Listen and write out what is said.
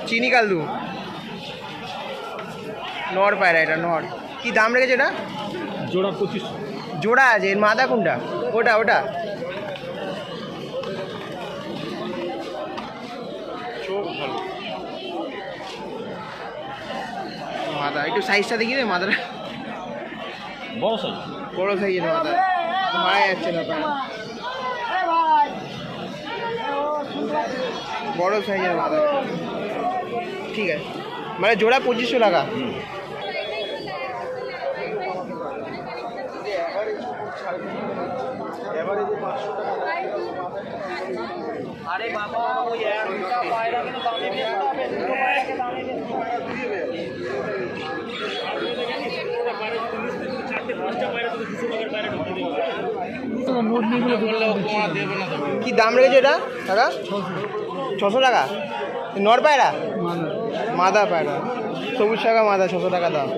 চিনি কালদু নর পায়রা, এটা নর। কি দাম রেখেছে এটা? জোড়া 25। জোড়া আছে, এর মাদা কোনটা? ওটা ওটা মাদা। একটু সাইজটা দেখি রে মাদাটা। বড় সাইজ, বড় সাইজের মাদা, মারা যাচ্ছে না পায়রা। বড় সাইজের মাদা, ঠিক আছে। মানে জোড়া 2500 টাকা। আরে বাবা ওই একটা পায়রা কিন্তু দামে বেশি হবে, দুটো পায়রাকে দামে বেশি কি দাম রেখেছে এটা দাদা? 600 টাকা। নর পায়রা, মাদা পায়রা, সবুজ টাকা মাদা, 600 টাকা দাম।